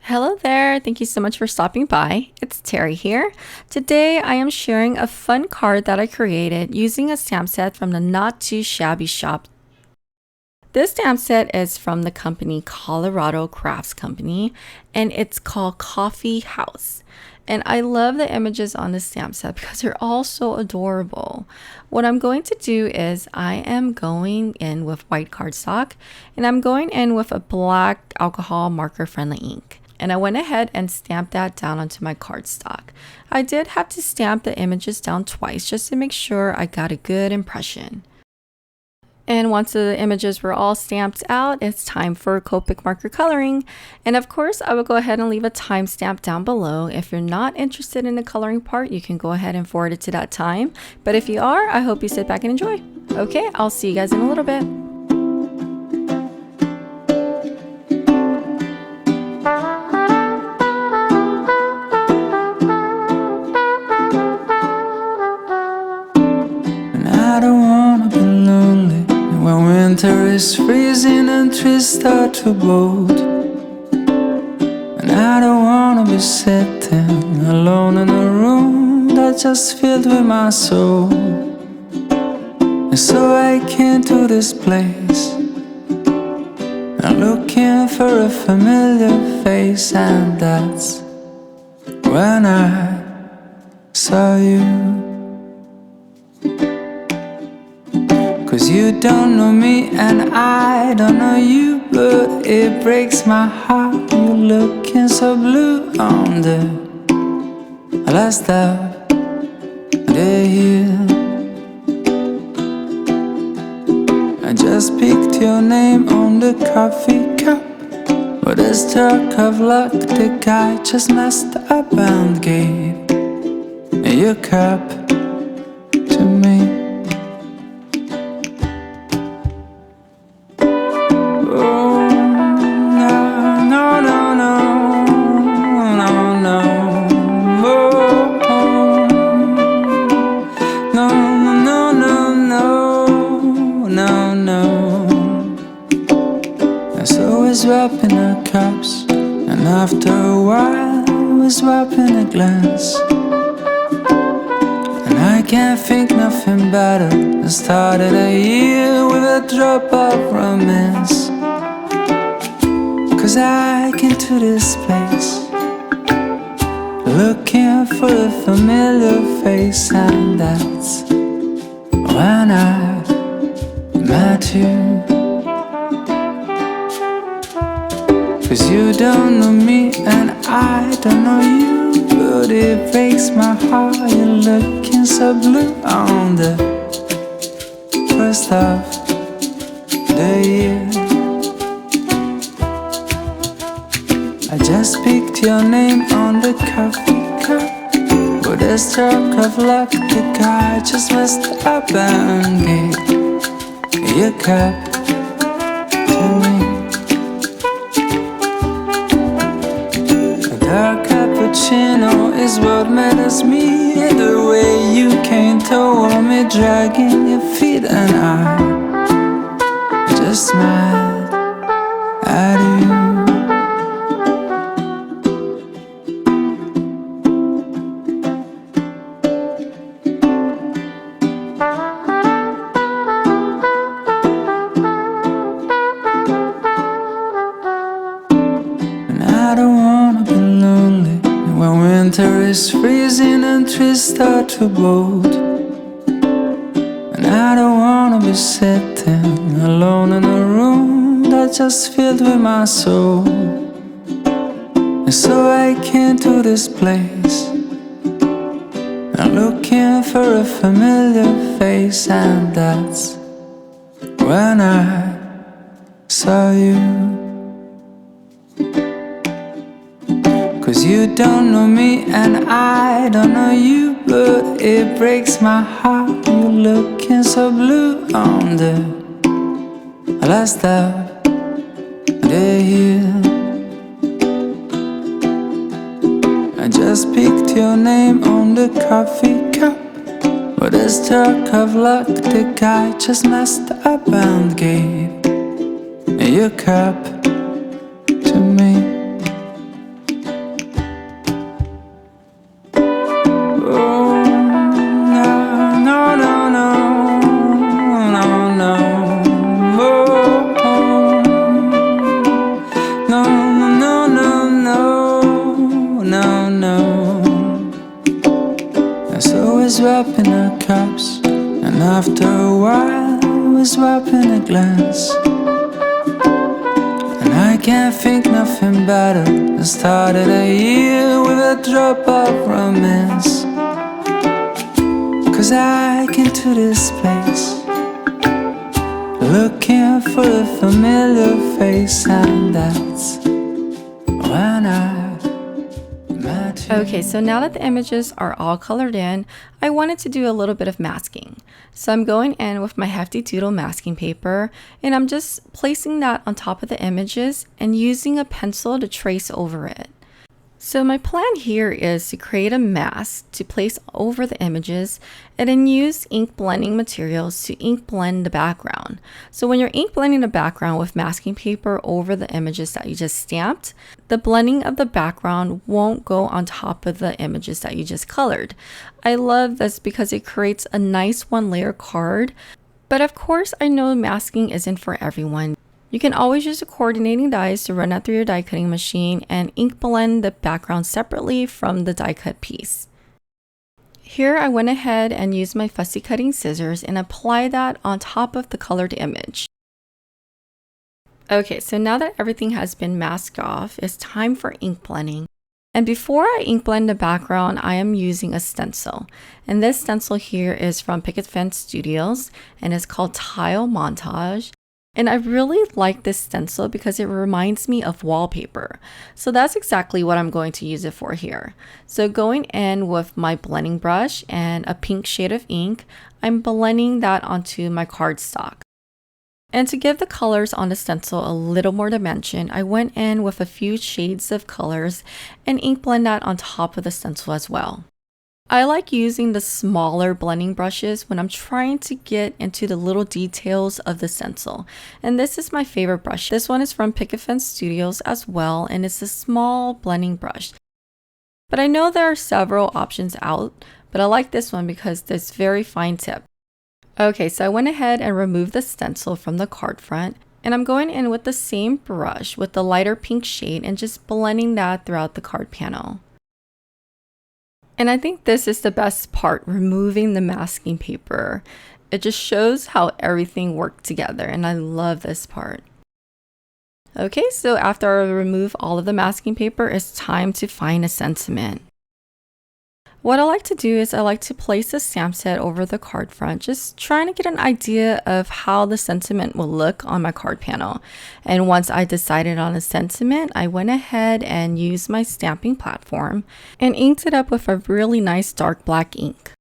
Hello there. Thank you so much for stopping by. It's Terry here. Today I am sharing a fun card that I created using a stamp set from the Not Too Shabby shop. This stamp set is from the company Colorado Crafts Company and it's called Coffee House. And I love the images on the stamp set because they're all so adorable. What I'm going to do is I am going in with white cardstock and I'm going in with a black alcohol marker friendly ink. And I went ahead and stamped that down onto my cardstock. I did have to stamp the images down twice just to make sure I got a good impression. And once the images were all stamped out, it's time for Copic marker coloring. And of course, I will go ahead and leave a timestamp down below. If you're not interested in the coloring part, you can go ahead and forward it to that time. But if you are, I hope you sit back and enjoy. Okay, I'll see you guys in a little bit. I don't wanna be lonely when winter is freezing and trees start to bolt. And I don't wanna be sitting alone in a room that's just filled with my soul. And so I came to this place, I'm looking for a familiar face, and that's when I saw you. 'Cause you don't know me and I don't know you, but it breaks my heart. You're looking so blue on the last of the year. I just picked your name on the coffee cup, but a stroke of luck, the guy just messed up and gave your cup to me. Swapping our cups, and after a while we're swapping a glance. And I can't think nothing better than started a year with a drop of romance. 'Cause I came to this place looking for a familiar face, and that's when I met you. 'Cause you don't know me and I don't know you, but it breaks my heart. You're looking so blue on the first of the year. I just picked your name on the coffee cup, with a stroke of luck, the guy just messed up and gave your cup to me. Dark cappuccino is what matters me. The way you came toward me, dragging your feet, and I just smiled at you. And I don't wanna be lonely when winter is freezing and trees start to bolt. And I don't wanna be sitting alone in a room that's just filled with my soul. And so I came to this place, I'm looking for a familiar face, and that's when I saw you. 'Cause you don't know me and I don't know you, but it breaks my heart. You're looking so blue on the last of the year. I just picked your name on the coffee cup, but a stroke of luck, the guy just messed up and gave your cup to me. no, no, no, no, no. And so we're swapping our cups, and after a while we're swapping a glance. And I can't think nothing better than started a year with a drop of romance. 'Cause I came to this place looking for a familiar face, and that's when I met you. Okay, so now that the images are all colored in, I wanted to do a little bit of masking. So I'm going in with my Hefty Doodle masking paper, and I'm just placing that on top of the images and using a pencil to trace over it. So my plan here is to create a mask to place over the images and then use ink blending materials to ink blend the background. So when you're ink blending the background with masking paper over the images that you just stamped, the blending of the background won't go on top of the images that you just colored. I love this because it creates a nice one-layer card, but of course I know masking isn't for everyone. You can always use the coordinating dies to run that through your die cutting machine and ink blend the background separately from the die cut piece. Here I went ahead and used my fussy cutting scissors and applied that on top of the colored image. Okay, so now that everything has been masked off, it's time for ink blending. And before I ink blend the background, I am using a stencil. And this stencil here is from Picket Fence Studios and it's called Tile Montage. And I really like this stencil because it reminds me of wallpaper. So that's exactly what I'm going to use it for here. So going in with my blending brush and a pink shade of ink, I'm blending that onto my cardstock. And to give the colors on the stencil a little more dimension, I went in with a few shades of colors and ink blend that on top of the stencil as well. I like using the smaller blending brushes when I'm trying to get into the little details of the stencil. And this is my favorite brush. This one is from Picket Fence Studios as well, and it's a small blending brush. But I know there are several options out, but I like this one because it's very fine tip. Okay, so I went ahead and removed the stencil from the card front, and I'm going in with the same brush with the lighter pink shade and just blending that throughout the card panel. And I think this is the best part, removing the masking paper. It just shows how everything worked together, and I love this part. Okay, so after I remove all of the masking paper, it's time to find a sentiment. What I like to do is I like to place a stamp set over the card front, just trying to get an idea of how the sentiment will look on my card panel. And once I decided on a sentiment, I went ahead and used my stamping platform and inked it up with a really nice dark black ink.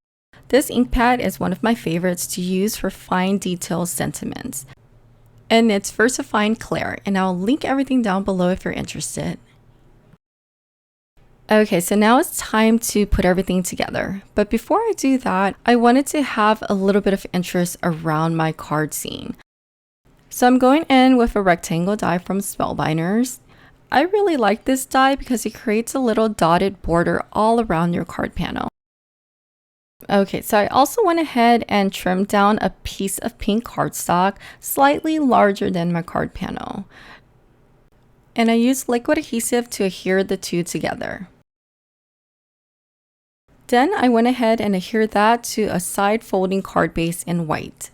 This ink pad is one of my favorites to use for fine detail sentiments. And it's VersaFine Clear, and I'll link everything down below if you're interested. Okay, so now it's time to put everything together. But before I do that, I wanted to have a little bit of interest around my card scene. So I'm going in with a rectangle die from Spellbinders. I really like this die because it creates a little dotted border all around your card panel. Okay, so I also went ahead and trimmed down a piece of pink cardstock slightly larger than my card panel. And I used liquid adhesive to adhere the two together. Then I went ahead and adhered that to a side folding card base in white.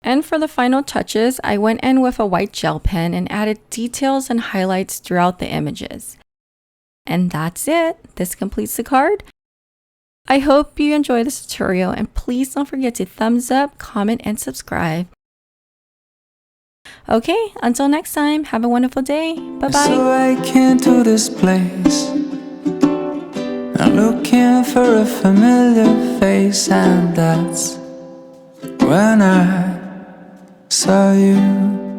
And for the final touches, I went in with a white gel pen and added details and highlights throughout the images. And that's it. This completes the card. I hope you enjoyed this tutorial, and please don't forget to thumbs up, comment, and subscribe. Okay, until next time, have a wonderful day. Bye-bye. So I came to this place, I'm looking for a familiar face, and that's when I saw you.